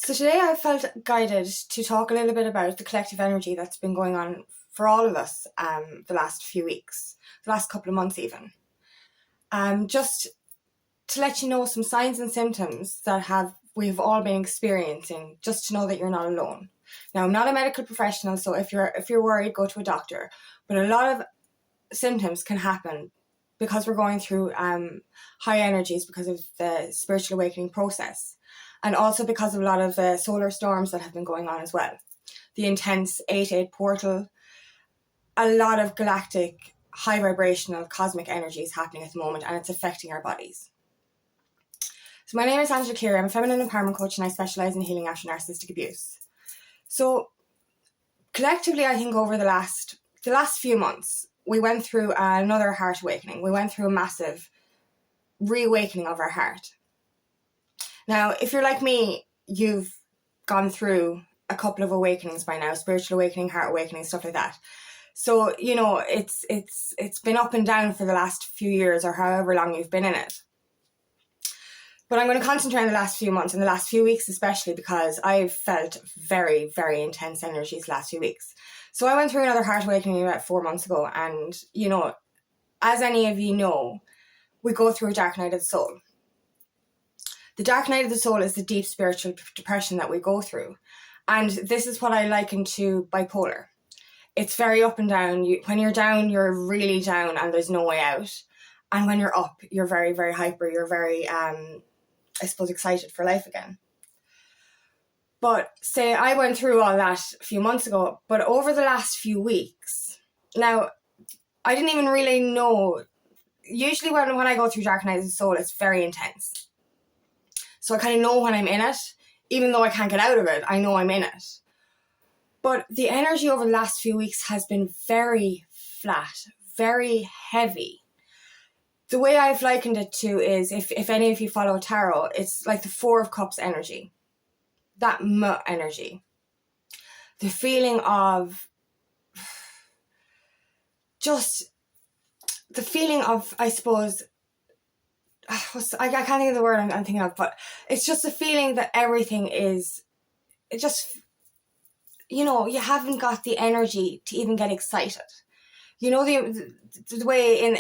So today I felt guided to talk a little bit about the collective energy that's been going on for all of us the last few weeks, the last couple of months even. Just to let you know some signs and symptoms that we've all been experiencing, just to know that you're not alone. Now, I'm not a medical professional, so if you're worried, go to a doctor. But a lot of symptoms can happen because we're going through high energies because of the spiritual awakening process. And also because of a lot of the solar storms that have been going on as well. The intense 8-8 portal, a lot of galactic, high vibrational, cosmic energies happening at the moment, and it's affecting our bodies. So my name is Angela Cleary. I'm a feminine empowerment coach and I specialise in healing after narcissistic abuse. So collectively, I think over the last few months, we went through another heart awakening. We went through a massive reawakening of our heart. Now, if you're like me, you've gone through a couple of awakenings by now, spiritual awakening, heart awakening, stuff like that. So, you know, it's been up and down for the last few years or however long you've been in it. But I'm going to concentrate on the last few months and the last few weeks especially because I've felt very, very intense energies the last few weeks. So I went through another heart awakening about 4 months ago and, you know, as any of you know, we go through a dark night of the soul. The dark night of the soul is the deep spiritual depression that we go through. And this is what I liken to bipolar. It's very up and down. When you're down, you're really down and there's no way out. And when you're up, you're very, very hyper. You're very, excited for life again. But say I went through all that a few months ago, but over the last few weeks, now, I didn't even really know. Usually when I go through dark night of the soul, it's very intense. So I kind of know when I'm in it, even though I can't get out of it, I know I'm in it. But the energy over the last few weeks has been very flat, very heavy. The way I've likened it to is, if any of you follow tarot, it's like the Four of Cups energy. That energy. The feeling of, I suppose, I can't think of the word I'm thinking of, but it's just a feeling that everything is, it just, you know, you haven't got the energy to even get excited. You know, the way in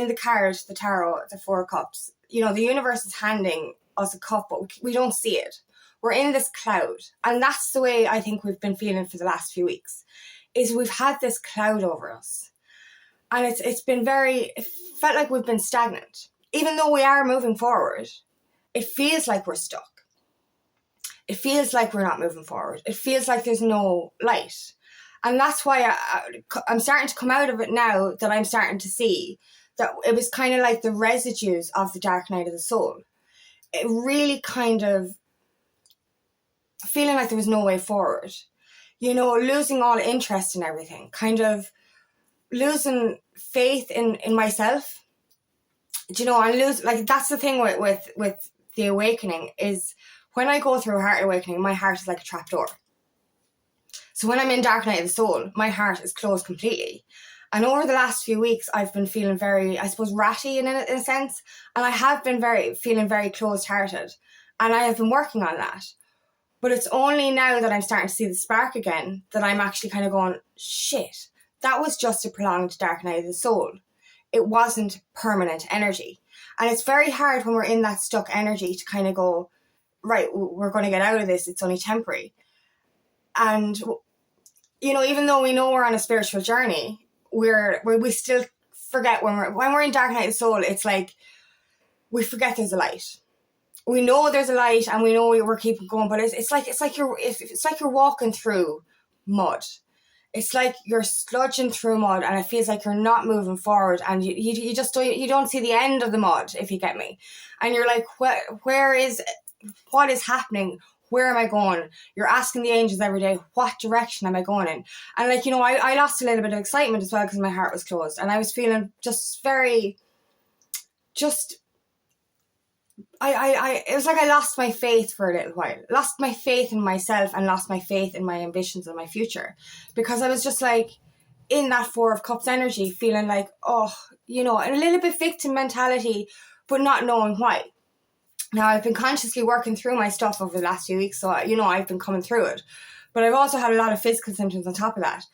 the card, the tarot, the Four Cups, you know, the universe is handing us a cup, but we don't see it. We're in this cloud. And that's the way I think we've been feeling for the last few weeks, is we've had this cloud over us. And it felt like we've been stagnant. Even though we are moving forward, it feels like we're stuck. It feels like we're not moving forward. It feels like there's no light. And that's why I'm starting to come out of it now, that I'm starting to see that it was kind of like the residues of the dark night of the soul. It really kind of feeling like there was no way forward. You know, losing all interest in everything, kind of losing faith in myself, you know, and that's the thing with the awakening is when I go through a heart awakening, my heart is like a trapdoor. So when I'm in dark night of the soul, my heart is closed completely. And over the last few weeks, I've been feeling very, I suppose, ratty in a sense. And I have been feeling very closed-hearted. And I have been working on that. But it's only now that I'm starting to see the spark again that I'm actually kind of going, shit, that was just a prolonged dark night of the soul. It wasn't permanent energy. And it's very hard when we're in that stuck energy to kind of go, right, we're going to get out of this. It's only temporary. And, you know, even though we know we're on a spiritual journey, we still forget when we're in dark night of the soul, it's like we forget there's a light. We know there's a light and we know we're keeping going, but it's like you're walking through mud. It's like you're sludging through mud and it feels like you're not moving forward and you just don't see the end of the mud, if you get me. And you're like, what is happening? Where am I going? You're asking the angels every day, what direction am I going in? And like, you know, I lost a little bit of excitement as well because my heart was closed and I was feeling just very, it was like I lost my faith for a little while. Lost my faith in myself and lost my faith in my ambitions and my future. Because I was just like in that Four of Cups energy, feeling like, oh, you know, a little bit victim mentality, but not knowing why. Now, I've been consciously working through my stuff over the last few weeks, so, I've been coming through it. But I've also had a lot of physical symptoms on top of that.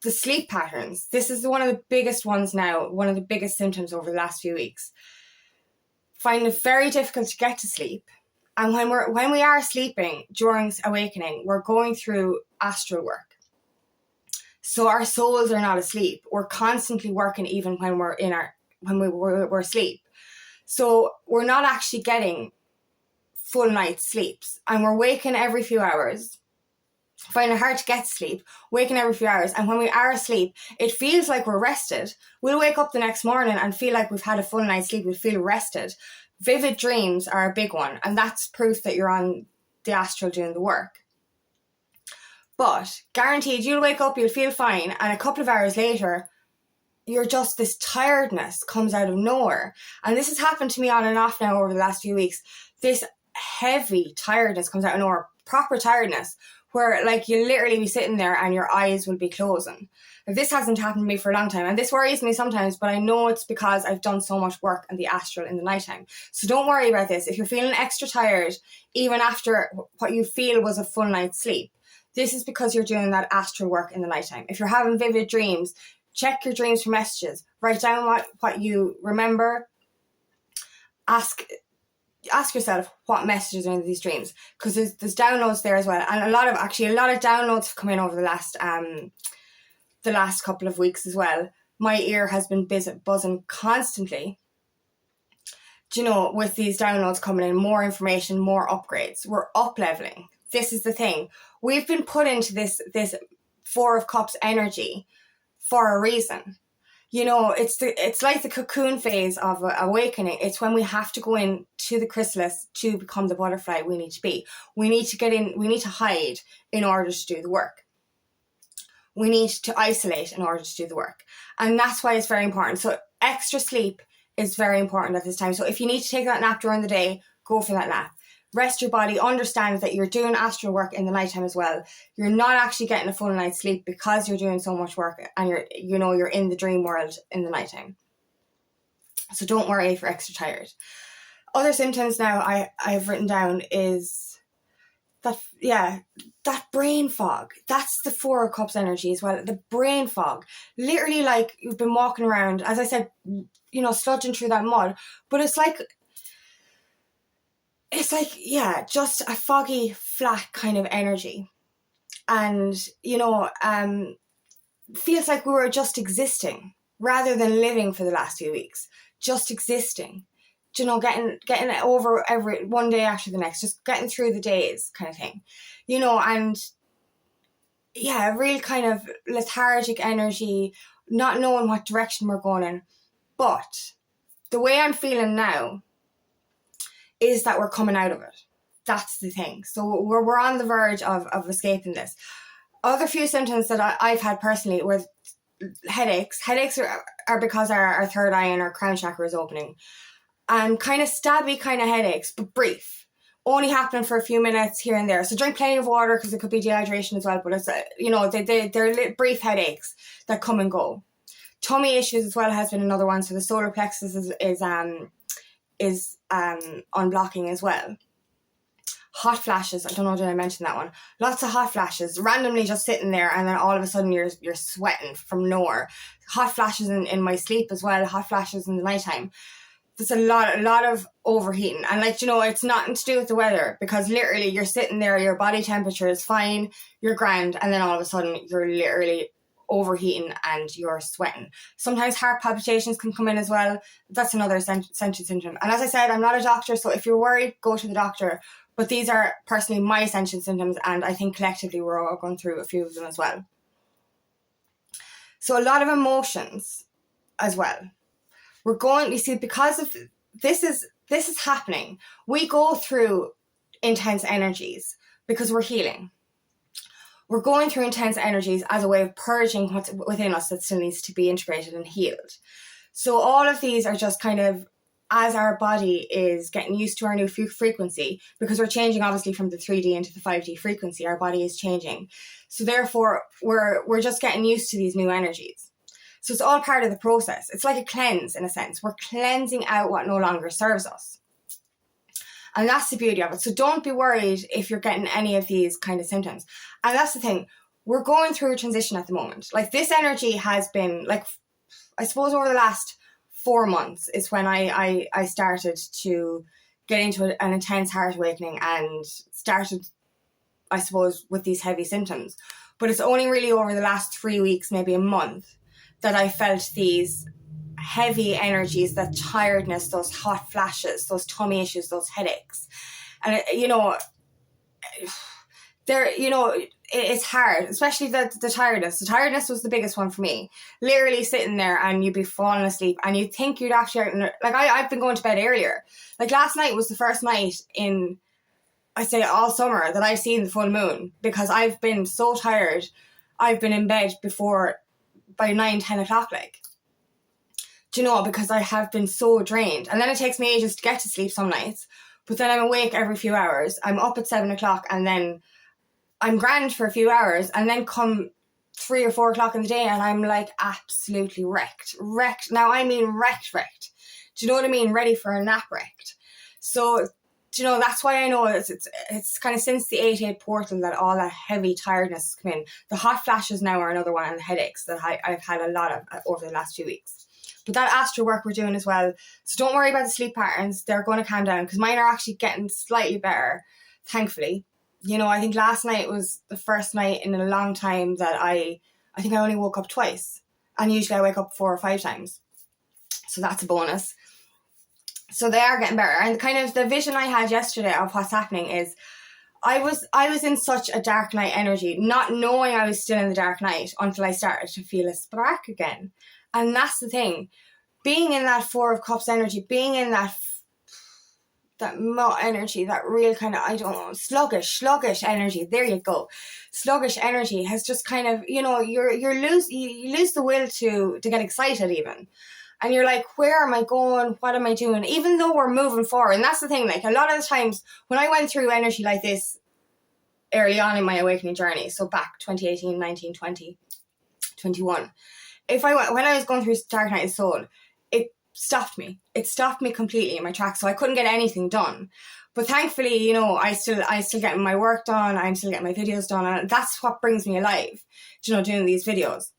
The sleep patterns. This is one of the biggest ones now, one of the biggest symptoms over the last few weeks. Find it very difficult to get to sleep. And when we are sleeping during awakening, we're going through astral work. So our souls are not asleep. We're constantly working even when we're asleep. So we're not actually getting full night's sleeps, and we're waking every few hours, finding it hard to get sleep, waking every few hours. And when we are asleep, it feels like we're rested. We'll wake up the next morning and feel like we've had a full night's sleep. We'll feel rested. Vivid dreams are a big one, and that's proof that you're on the astral doing the work. But guaranteed, you'll wake up, you'll feel fine, and a couple of hours later, this tiredness comes out of nowhere. And this has happened to me on and off now over the last few weeks. This heavy tiredness comes out of nowhere, proper tiredness, where like you literally be sitting there and your eyes will be closing. This hasn't happened to me for a long time, and this worries me sometimes, but I know it's because I've done so much work in the astral in the nighttime. So don't worry about this. If you're feeling extra tired, even after what you feel was a full night's sleep, this is because you're doing that astral work in the nighttime. If you're having vivid dreams, check your dreams for messages. Write down what you remember. Ask yourself what messages are in these dreams, because there's downloads there as well, and a lot of downloads have come in over the last couple of weeks as well. My ear has been buzzing constantly, with these downloads coming in, more information, more upgrades. We're up leveling. This is the thing. We've been put into this Four of Cups energy for a reason. It's like the cocoon phase of awakening. It's when we have to go in to the chrysalis to become the butterfly we need to be. We need to get in, we need to hide in order to do the work. We need to isolate in order to do the work. And that's why it's very important. So extra sleep is very important at this time. So if you need to take that nap during the day, go for that nap. Rest your body, understand that you're doing astral work in the nighttime as well. You're not actually getting a full night's sleep because you're doing so much work, and you're in the dream world in the nighttime. So don't worry if you're extra tired. Other symptoms now I've written down is that brain fog. That's the Four of Cups energy as well. The brain fog. Literally like you've been walking around, as I said, sludging through that mud, but it's like, just a foggy, flat kind of energy. And, feels like we were just existing rather than living for the last few weeks. Just existing. Getting over every one day after the next, just getting through the days kind of thing. And real kind of lethargic energy, not knowing what direction we're going in. But the way I'm feeling now is that we're coming out of it. That's the thing. So we're on the verge of escaping this. Other few symptoms that I've had personally were headaches. Headaches are because our third eye and our crown chakra is opening. And kind of stabby kind of headaches, but brief. Only happening for a few minutes here and there. So drink plenty of water because it could be dehydration as well. But it's, they're brief headaches that come and go. Tummy issues as well has been another one. So the solar plexus is unblocking as well. Hot flashes. I don't know, did I mention that one? Lots of hot flashes, randomly just sitting there, and then all of a sudden you're sweating from nowhere. Hot flashes in my sleep as well. Hot flashes in the nighttime. There's a lot of overheating, and it's nothing to do with the weather, because literally you're sitting there, your body temperature is fine, you're grand, and then all of a sudden you're literally overheating and you're sweating. Sometimes heart palpitations can come in as well. That's another sensory symptom. And as I said, I'm not a doctor, so if you're worried, go to the doctor. But these are personally my essential symptoms, and I think collectively we're all going through a few of them as well. So a lot of emotions as well. Because of this is happening. We go through intense energies because we're healing. We're going through intense energies as a way of purging what's within us that still needs to be integrated and healed. So all of these are just kind of, as our body is getting used to our new frequency, because we're changing obviously from the 3D into the 5D frequency, our body is changing. So therefore, we're just getting used to these new energies. So it's all part of the process. It's like a cleanse in a sense. We're cleansing out what no longer serves us. And that's the beauty of it. So don't be worried if you're getting any of these kind of symptoms. And that's the thing. We're going through a transition at the moment. Like, this energy has been, like, I suppose over the last 4 months is when I started to get into an intense heart awakening and started, I suppose, with these heavy symptoms. But it's only really over the last 3 weeks, maybe a month, that I felt these heavy energies, that tiredness, those hot flashes, those tummy issues, those headaches. And, it's hard, especially the tiredness. The tiredness was the biggest one for me. Literally sitting there and you'd be falling asleep and you'd think you'd actually, like, I've been going to bed earlier. Like, last night was the first night in, I say, all summer that I've seen the full moon, because I've been so tired. I've been in bed by 9-10 o'clock, like. Do you know, because I have been so drained. And then it takes me ages to get to sleep some nights. But then I'm awake every few hours. I'm up at 7 o'clock and then I'm grand for a few hours. And then come 3 or 4 o'clock in the day and I'm like absolutely wrecked. Wrecked. Now I mean wrecked. Do you know what I mean? Ready for a nap wrecked. So, do you know, that's why I know it's kind of since the 8-8 portal that all that heavy tiredness has come in. The hot flashes now are another one, and the headaches that I've had a lot of over the last few weeks. But that astral work we're doing as well. So don't worry about the sleep patterns. They're going to calm down, because mine are actually getting slightly better, thankfully. You know, I think last night was the first night in a long time that I think I only woke up twice. And usually I wake up 4 or 5 times. So that's a bonus. So they are getting better. And kind of the vision I had yesterday of what's happening is I was in such a dark night energy, not knowing I was still in the dark night until I started to feel a spark again. And that's the thing, being in that 4 of Cups energy, being in that energy, that real kind of, I don't know, sluggish energy. There you go. Sluggish energy has just kind of, you know, you lose the will to get excited even. And you're like, where am I going? What am I doing? Even though we're moving forward. And that's the thing, like, a lot of the times when I went through energy like this early on in my awakening journey, so back 2018, 19, 20, 21, when I was going through Dark Night of Soul, it stopped me. It stopped me completely in my tracks, so I couldn't get anything done. But thankfully, you know, I still getting my work done. I'm still getting my videos done, and that's what brings me alive. You know, doing these videos.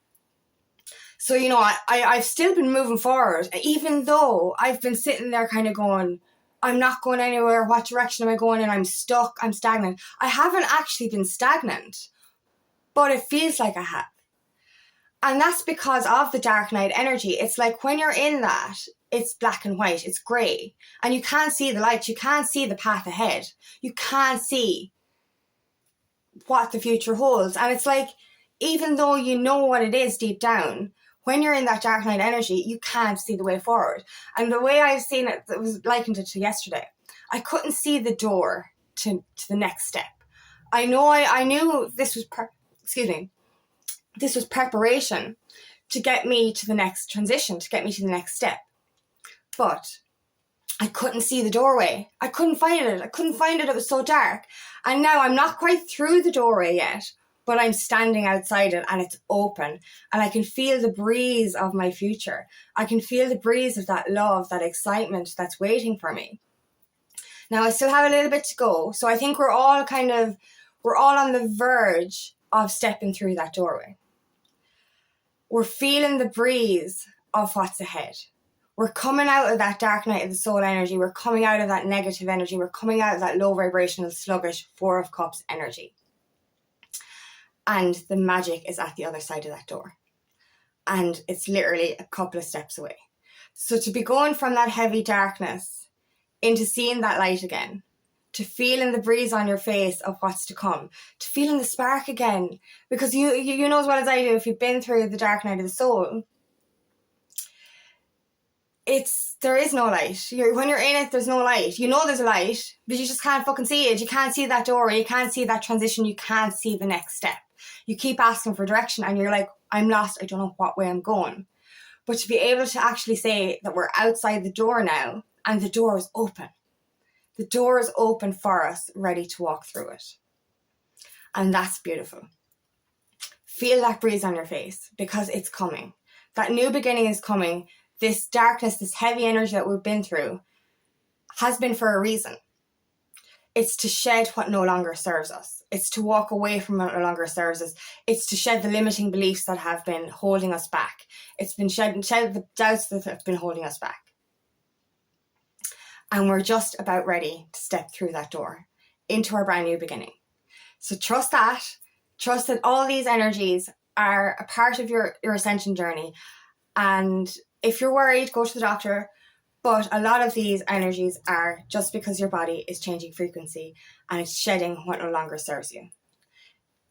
So, you know, I've still been moving forward, even though I've been sitting there kind of going, I'm not going anywhere. What direction am I going in? I'm stuck. I'm stagnant. I haven't actually been stagnant, but it feels like I have. And that's because of the dark night energy. It's like when you're in that, it's black and white, it's grey. And you can't see the light, you can't see the path ahead. You can't see what the future holds. And it's like, even though you know what it is deep down, when you're in that dark night energy, you can't see the way forward. And the way I've seen it, it was likened it to yesterday. I couldn't see the door to the next step. I knew this was, this was preparation to get me to the next transition, to get me to the next step. But I couldn't see the doorway. I couldn't find it. It was so dark. And now I'm not quite through the doorway yet, but I'm standing outside it and it's open. And I can feel the breeze of my future. I can feel the breeze of that love, that excitement that's waiting for me. Now I still have a little bit to go. So I think we're all on the verge of stepping through that doorway. We're feeling the breeze of what's ahead. We're coming out of that dark night of the soul energy. We're coming out of that negative energy. We're coming out of that low vibrational, sluggish 4 of Cups energy. And the magic is at the other side of that door. And it's literally a couple of steps away. So to be going from that heavy darkness into seeing that light again, to feeling the breeze on your face of what's to come, to feeling the spark again. Because you know as well as I do, if you've been through the dark night of the soul, there is no light. When you're in it, there's no light. You know there's a light, but you just can't fucking see it. You can't see that door. You can't see that transition. You can't see the next step. You keep asking for direction and you're like, I'm lost. I don't know what way I'm going. But to be able to actually say that we're outside the door now and the door is open. The door is open for us, ready to walk through it. And that's beautiful. Feel that breeze on your face because it's coming. That new beginning is coming. This darkness, this heavy energy that we've been through has been for a reason. It's to shed what no longer serves us. It's to walk away from what no longer serves us. It's to shed the limiting beliefs that have been holding us back. It's been shed the doubts that have been holding us back. And we're just about ready to step through that door into our brand new beginning. So trust that. Trust that all these energies are a part of your ascension journey. And if you're worried, go to the doctor. But a lot of these energies are just because your body is changing frequency and it's shedding what no longer serves you.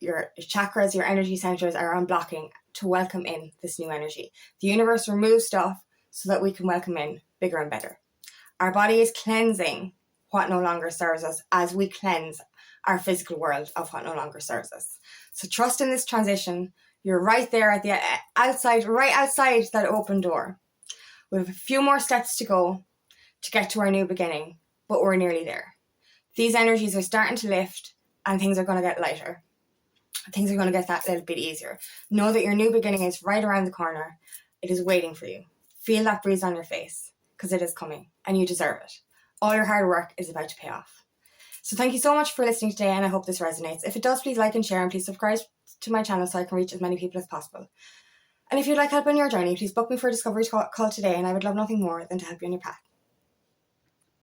Your chakras, your energy centers are unblocking to welcome in this new energy. The universe removes stuff so that we can welcome in bigger and better. Our body is cleansing what no longer serves us as we cleanse our physical world of what no longer serves us. So trust in this transition. You're right there at the outside, right outside that open door. We have a few more steps to go to get to our new beginning, but we're nearly there. These energies are starting to lift and things are going to get lighter. Things are going to get that little bit easier. Know that your new beginning is right around the corner. It is waiting for you. Feel that breeze on your face because it is coming and you deserve it. All your hard work is about to pay off. So thank you so much for listening today and I hope this resonates. If it does, please like and share and please subscribe to my channel so I can reach as many people as possible. And if you'd like help on your journey, please book me for a discovery call today and I would love nothing more than to help you on your path.